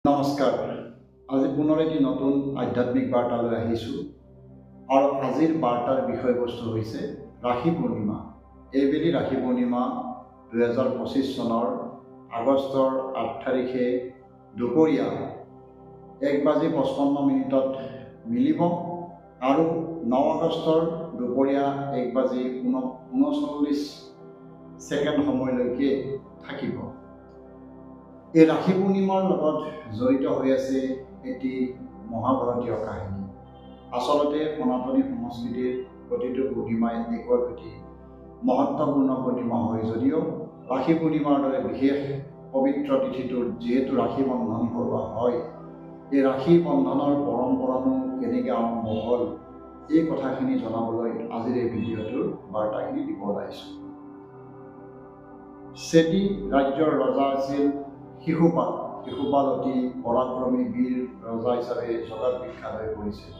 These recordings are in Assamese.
নমস্কাৰ। আজি পুনৰ এটি নতুন আধ্যাত্মিক বাৰ্তালৈ আহিছোঁ আৰু আজিৰ বাৰ্তাৰ বিষয়বস্তু হৈছে ৰাখি পূৰ্ণিমা। এইবেলি ৰাখি পূৰ্ণিমা 2025 চনৰ আগষ্টৰ 8 তাৰিখে দুপৰীয়া 1:55 মিলিব আৰু 9 আগষ্টৰ দুপৰীয়া 1:39 সময়লৈকে থাকিব। এই ৰাখি পূৰ্ণিমাৰ লগত জড়িত হৈ আছে এটি মহাভাৰতীয় কাহিনী। আচলতে সনাতনী সংস্কৃতিৰ প্ৰতিটো পূৰ্ণিমাই একো একোটি মহত্বপূৰ্ণ পূৰ্ণিমা হয় যদিও ৰাখি পূৰ্ণিমাৰ দৰে বিশেষ পবিত্ৰ তিথিটোত যিহেতু ৰাখি বন্ধন কৰোৱা হয়, এই ৰাখি বন্ধনৰ পৰম্পৰানো কেনেকৈ আৰম্ভ হ'ল এই কথাখিনি জনাবলৈ আজিৰ এই ভিডিঅ'টোৰ বাৰ্তাখিনি দিব ওলাইছোঁ। চেদি ৰাজ্যৰ ৰজা আছিল শিশুপাল। শিশুপাল অতি পৰাক্ৰমী বীৰ ৰজা হিচাপে জগত বিখ্যাত হৈ পৰিছিল।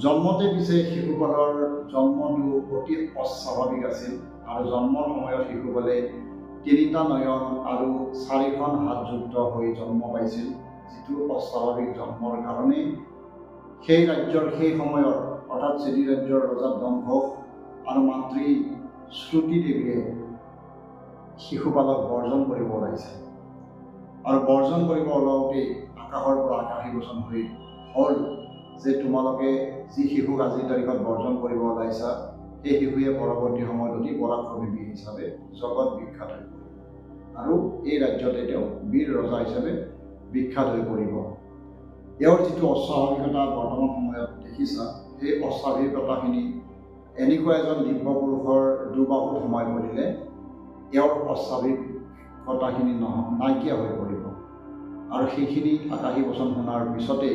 জন্মতে পিছে শিশুপালৰ জন্মটো অতি অস্বাভাৱিক আছিল আৰু জন্মৰ সময়ত শিশুপালে 3টা নয়ন আৰু 4খন হাতযুক্ত হৈ জন্ম পাইছিল, যিটো অস্বাভাৱিক জন্মৰ কাৰণে সেই ৰাজ্যৰ সেই সময়ত অৰ্থাৎ চেদি ৰাজ্যৰ ৰজা দম্ভক আৰু মাতৃ শ্ৰুতি দেৱীয়ে শিশুপালক বৰ্জন কৰিব ওলাইছে আৰু বৰ্জন কৰিব ওলাওঁতেই আকাশৰ পৰা আকাশী বচন হ'ল যে তোমালোকে যি শিশুক আজিৰ তাৰিখত বৰ্জন কৰিব ওলাইছা সেই শিশুৱে পৰৱৰ্তী সময়ত অতি পৰাক্ৰমী বীৰ হিচাপে জগত বিখ্যাত হৈ পৰিব আৰু এই ৰাজ্যতে তেওঁ বীৰ ৰজা হিচাপে বিখ্যাত হৈ পৰিব। এওঁৰ যিটো অস্বাভাৱিকতা বৰ্তমান সময়ত দেখিছা, সেই অস্বাভাৱিকতাখিনি এনেকুৱা এজন দিব্য পুৰুষৰ দুবাহুত সোমাই পৰিলে এওঁৰ অস্বাভাৱিকতাখিনি নাইকিয়া হৈ পৰিব আৰু সেইখিনি আকাশী বচন শুনাৰ পিছতে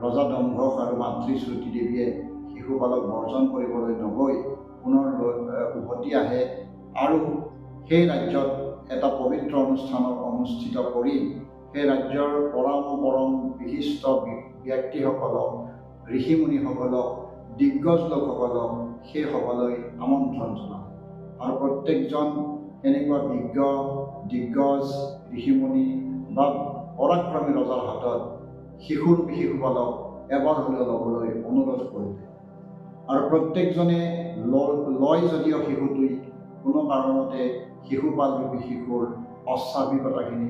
ৰজা দম্ভক আৰু মাতৃ শ্ৰুতি দেৱীয়ে শিশুপালক বৰ্জন কৰিবলৈ নগৈ পুনৰ উভতি আহে আৰু সেই ৰাজ্যত এটা পবিত্ৰ অনুষ্ঠানৰ অনুষ্ঠিত কৰি সেই ৰাজ্যৰ পৰম বিশিষ্ট ব্যক্তিসকলক, ঋষিমুনিসকলক, দিগ্গজ লোকসকলক সেই সভালৈ আমন্ত্ৰণ জনায় আৰু প্ৰত্যেকজন এনেকুৱা বিজ্ঞ, দিগ্গজ, ঋষিমুনি বা পৰাক্ৰমী ৰজাৰ হাতত শিশুৰূপী শিশুপালক এবাৰ হ'লেও ল'বলৈ অনুৰোধ কৰিলে আৰু প্ৰত্যেকজনে লয় যদিও শিশুটোৱে কোনো কাৰণতে শিশুপালৰূপী শিশুৰ অস্বাভাৱিকতাখিনি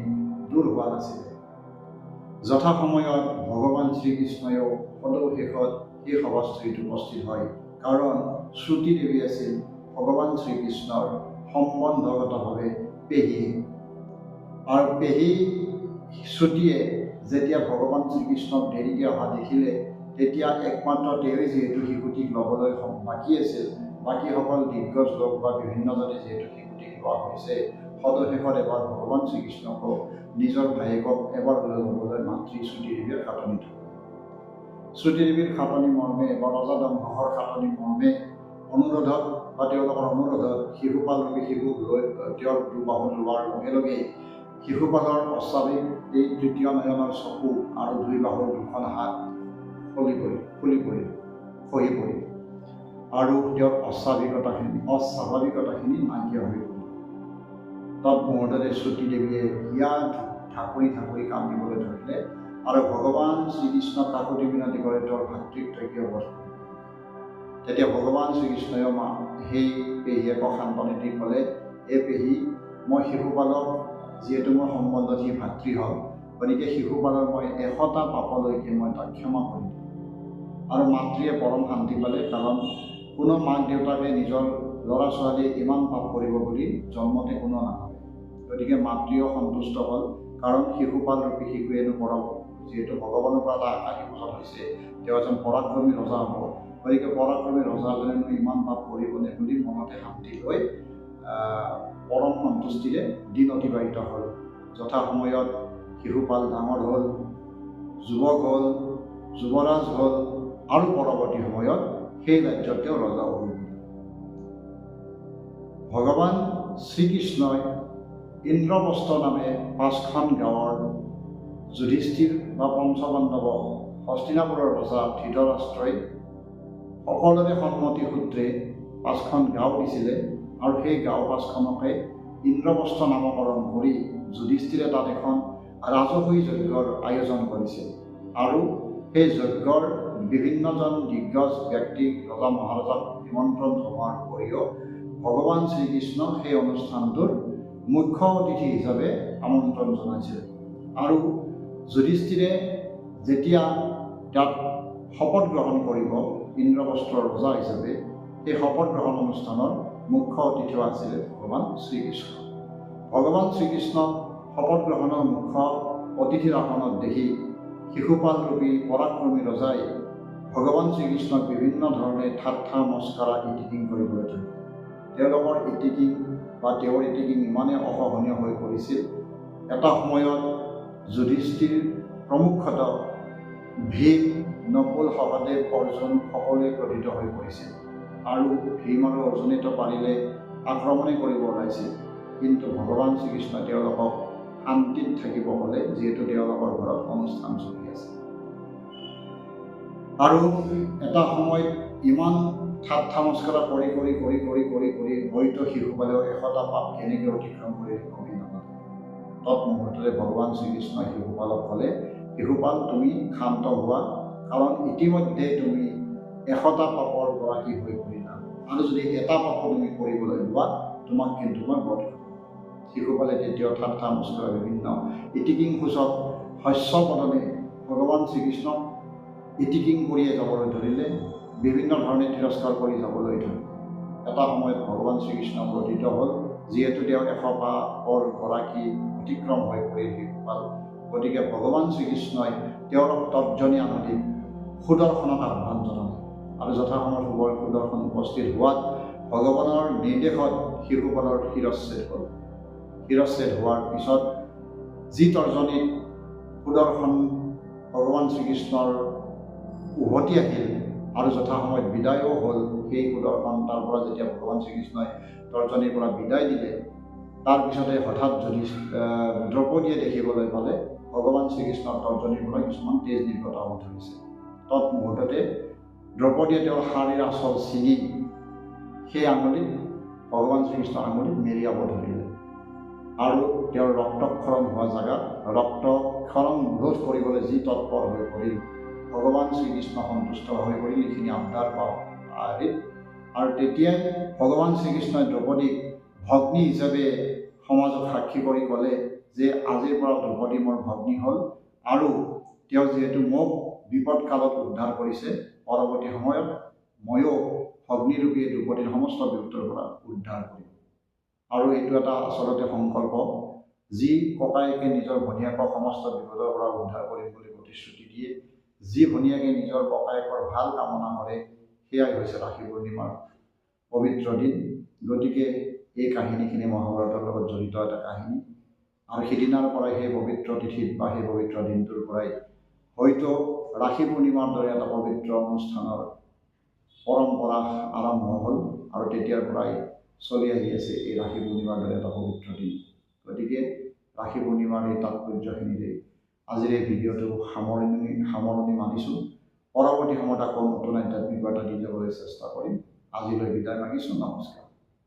দূৰ হোৱা নাছিলে। যথাসময়ত ভগৱান শ্ৰীকৃষ্ণয়েও সদৌ শেষত সেই সভাস্থলীত উপস্থিত হয়, কাৰণ শ্ৰুতি দেৱী আছিল ভগৱান শ্ৰীকৃষ্ণৰ সম্বন্ধগতভাৱে পেহী আৰু পেহী শ্ৰুতিয়ে যেতিয়া ভগৱান শ্ৰীকৃষ্ণক দেৰিকৈ অহা দেখিলে তেতিয়া একমাত্ৰ তেওঁৱে যিহেতু শিশুটিক ল'বলৈ বাকী আছিল, বাকীসকল দিগ্গজ লোক বা বিভিন্নজনে যিহেতু শিশুটিক লোৱা হৈছে, সদশেষত এবাৰ ভগৱান শ্ৰীকৃষ্ণকো নিজৰ ভায়েকক এবাৰ ল'বলৈ মাতৃ শ্ৰুতি দেৱীৰ খাটনি থাকে। শ্ৰুতি দেৱীৰ খাটনি মৰ্মে বা ৰজা দম্ভকৰ খাটনি মৰ্মে অনুৰোধত বা তেওঁলোকৰ অনুৰোধত শিশুপালৰূপী শিশুক লৈ তেওঁৰ দুবাহুত লোৱাৰ লগে লগে শিশুপালৰ অস্বাভাৱিক এই 3য় নয়নৰ চকু আৰু 2 বাহুৰ 2খন হাত খহি পৰিল আৰু তেওঁৰ অস্বাভাৱিকতাখিনি নাইকিয়া হৈ পৰিল। তৎমুহূৰ্ততে শ্ৰুতি দেৱীয়ে হিয়া ঠাকুৰি কান্দিবলৈ ধৰিলে আৰু ভগৱান শ্ৰীকৃষ্ণক কাকুতি মিনতি কৰে তেওঁৰ ভাতৃত্বকীয় বধ কৰিব। তেতিয়া ভগৱান শ্ৰীকৃষ্ণই সেই পেহীয়েকক সান্তনা দি ক'লে, এই পেহী, মই শিশুপালক যিহেতু মোৰ সম্বন্ধত সি ভাতৃ হ'ল, গতিকে শিশুপালৰ মই 100টা পাপলৈকে মই তাক ক্ষমা কৰি দিম। আৰু মাতৃয়ে পৰম শান্তি পালে, কাৰণ কোনো মাক দেউতাকে নিজৰ ল'ৰা ছোৱালীয়ে ইমান পাপ কৰিব বুলি জন্মতে কোনো নাভাবে। গতিকে মাতৃও সন্তুষ্ট হ'ল, কাৰণ শিশুপালৰূপী শিশুৱেনো যিহেতু ভগৱানৰ পৰা এটা আকাশী বচন হৈছে তেওঁ এজন পৰাক্ৰমী ৰজা হ'ব, গতিকে পৰাক্ৰমী ৰজাজনেনো ইমান পাপ কৰিবনে বুলি মনতে শান্তি লৈ পৰম সন্তুষ্টিৰে দিন অতিবাহিত হ'ল। যথাসময়ত শিশুপাল ডাঙৰ হ'ল, যুৱক হ'ল, যুৱৰাজ হ'ল আৰু পৰৱৰ্তী সময়ত সেই ৰাজ্যত তেওঁ ৰজা হৈ গ'ল। ভগৱান শ্ৰীকৃষ্ণই ইন্দ্ৰপ্ৰস্থ নামে 5খন গাঁৱৰ যুধিষ্ঠিৰ বা পঞ্চপাণ্ডৱক হস্তিনাপুৰৰ ৰজা ধৃতৰাষ্ট্ৰই সকলোৰে সন্মতি সূত্ৰে 5খন গাঁও দিছিলে আৰু সেই গাঁও 5খনকে ইন্দ্ৰপ্ৰস্থ নামকৰণ কৰি যুধিষ্ঠিৰে তাত এখন ৰাজহুৱা যজ্ঞৰ আয়োজন কৰিছিল আৰু সেই যজ্ঞৰ বিভিন্নজন দিগ্গজ ব্যক্তিক ৰজা মহাৰজাক নিমন্ত্ৰণ জনোৱাৰ উপৰিও ভগৱান শ্ৰীকৃষ্ণক সেই অনুষ্ঠানটোৰ মুখ্য অতিথি হিচাপে আমন্ত্ৰণ জনাইছিল। আৰু যুধিষ্ঠিৰে যেতিয়া তাত শপত গ্ৰহণ কৰিব ইন্দ্ৰপ্ৰস্থৰ ৰজা হিচাপে, সেই শপত গ্ৰহণ অনুষ্ঠানৰ মুখ্য অতিথি আছিল ভগৱান শ্ৰীকৃষ্ণ। ভগৱান শ্ৰীকৃষ্ণক শপত গ্ৰহণৰ মুখ্য অতিথিৰ আসনত দেখি শিশুপাল ৰূপী পৰাক্ৰমী ৰজাই ভগৱান শ্ৰীকৃষ্ণক বিভিন্ন ধৰণে ঠাট্টা মস্কৰা ইটিকিং কৰিবলৈ ধৰিলে। তেওঁলোকৰ ইটিকিং বা তেওঁৰ ইটিকিং ইমানেই অসহনীয় হৈ পৰিছিল, এটা সময়ত যুধিষ্ঠিৰ প্ৰমুখ্যত ভীম, নকুল, সহদেৱ, অৰ্জুন সকলোৱে ক্ৰোধিত হৈ পৰিছিল আৰু ভীম আৰু অৰ্জুনেতো পাৰিলে আক্ৰমণে কৰিব ওলাইছিল। কিন্তু ভগৱান শ্ৰীকৃষ্ণই তেওঁলোকক শান্তিত থাকিব ক'লে, যিহেতু তেওঁলোকৰ ঘৰত অনুষ্ঠান চলি আছে। আৰু এটা সময়ত ইমান ঠাট্টা মস্কৰা কৰি কৰি কৰি কৰি কৰি কৰি হয়তো শিশুপালেও 100টা পাপ কেনেকৈ অতিক্ৰম কৰি গমেই নাপালে। তৎমুহূৰ্ততে ভগৱান শ্ৰীকৃষ্ণই শিশুপালক ক'লে, শিশুপাল তুমি ক্ষান্ত হোৱা, কাৰণ ইতিমধ্যে তুমি 100টা পাপৰ গৰাকী হৈ পৰিলা, আৰু যদি এটা পাপ তুমি কৰিবলৈ লোৱা তোমাক কিন্তু মই বধ কৰিম। শিশুপালে তেতিয়াও ঠাট্টা মস্কৰা বিভিন্ন ইটিকিং সূচক শস্য পদনে ভগৱান শ্ৰীকৃষ্ণক ইটিকিং কৰিয়ে যাবলৈ ধৰিলে, বিভিন্ন ধৰণে তিৰস্কাৰ কৰি যাবলৈ ধৰিলে। এটা সময়ত ভগৱান শ্ৰীকৃষ্ণ ক্ৰোধিত হ'ল, যিহেতু তেওঁ 100 পাপৰ গৰাকী অতিক্ৰম হৈ পৰিল শিশুপাল। গতিকে ভগৱান শ্ৰীকৃষ্ণই তেওঁৰ তৰ্জনী আনন্দিত সুদৰ্শনক আহ্বান জনালে আৰু যথাসময়ত সুদৰ্শন উপস্থিত হোৱাত ভগৱানৰ নিৰ্দেশত শিশুপালৰ শিৰচ্ছেদ হ'ল। শিৰচ্ছেদ হোৱাৰ পিছত যি তৰ্জনীত সুদৰ্শন ভগৱান শ্ৰীকৃষ্ণৰ উভতি আহিল আৰু যথাসময়ত বিদায়ো হ'ল, সেই সুদৰ্শন তাৰ পৰা যেতিয়া ভগৱান শ্ৰীকৃষ্ণই তৰ্জনীৰ পৰা বিদায় দিলে, তাৰপিছতে হঠাৎ যদি দ্ৰৌপদীয়ে দেখিবলৈ পালে ভগৱান শ্ৰীকৃষ্ণৰ তৰ্জনীৰ পৰা কিছুমান তেজ নিৰ্গত হ'ব ধৰিছে। তৎমুহূৰ্ততে দ্ৰৌপদীয়ে তেওঁৰ শাৰীৰ আঁচল ছিঙি সেই আঙুলিত ভগৱান শ্ৰীকৃষ্ণৰ আঙুলিত মেৰিয়াব ধৰিলে আৰু তেওঁৰ ৰক্তক্ষৰণ হোৱা জেগাত ৰক্তক্ষৰণ ৰোধ কৰিবলৈ যি তৎপৰ হৈ পৰিল, ভগৱান শ্ৰীকৃষ্ণ সন্তুষ্ট হৈ পৰিল এইখিনি আবদাৰ আৰু তেতিয়াই ভগৱান কৃষ্ণই দ্ৰৌপদীক ভগ্নী হিচাপে সমাজক সাক্ষী কৰি ক'লে যে আজিৰ পৰা দ্ৰৌপদী মোৰ ভগ্নী হ'ল, আৰু তেওঁ যিহেতু মোক বিপদ কালত উদ্ধাৰ কৰিছে, পৰৱৰ্তী সময়ত ময়ো ভগ্নীৰূপী দ্ৰৌপদীৰ সমস্ত বিপদৰ পৰা উদ্ধাৰ কৰিম। আৰু এইটো এটা আচলতে সংকল্প, যি ককায়েকে নিজৰ ভনীয়েকক সমস্ত বিপদৰ পৰা উদ্ধাৰ কৰিম বুলি প্ৰতিশ্ৰুতি দিয়ে, যি ভনীয়েকে নিজৰ ককায়েকৰ ভাল কামনা কৰে, সেয়াই হৈছে ৰাখি পূৰ্ণিমাৰ পবিত্ৰ দিন। গতিকে এই কাহিনীখিনি মহাভাৰতৰ লগত জড়িত এটা কাহিনী, আৰু সিদিনাৰ পৰাই সেই পবিত্ৰ তিথিত বা সেই পবিত্ৰ দিনটোৰ পৰাই হয়তো ৰাখি পূৰ্ণিমাৰ দৰে এটা পবিত্ৰ অনুষ্ঠানৰ পৰম্পৰা আৰম্ভ হ'ল, আৰু তেতিয়াৰ পৰাই চলি আহি আছে এই ৰাখি পূৰ্ণিমাৰ দৰে এটা পবিত্ৰ দিন। গতিকে ৰাখি পূৰ্ণিমাৰ এই তাৎপৰ্যখিনিৰে আজিৰ এই ভিডিঅ'টো সামৰণি মানিছোঁ। পৰৱৰ্তী সময়ত আকৌ নতুন আধ্যাত্মিক বাৰ্তা দি যাবলৈ চেষ্টা কৰিম। আজিলৈ বিদায় মাগিছোঁ। নমস্কাৰ।